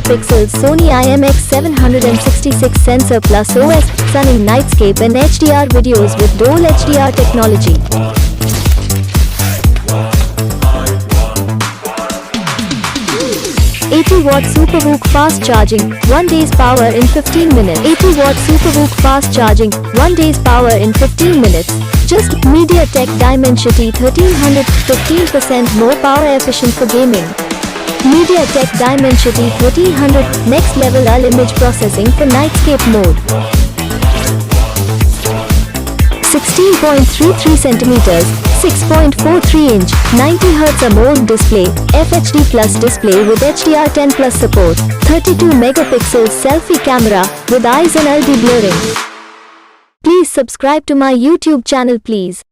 megapixels Sony IMX766 sensor plus OS, stunning nightscape and HDR videos with dual HDR technology. 80-watt SuperVOOC fast charging, 1 day's power in 15 minutes. 80-watt SuperVOOC fast charging, 1 day's power in 15 minutes. Just MediaTek Dimensity 1300, 15% more power efficient for gaming. MediaTek Dimensity 1300, next level image processing for nightscape mode. 16.33 centimeters, 6.43 inch, 90Hz AMOLED display, FHD Plus display with HDR10 Plus support, 32 megapixels selfie camera with eyes and LD blurring. Please subscribe to my YouTube channel please.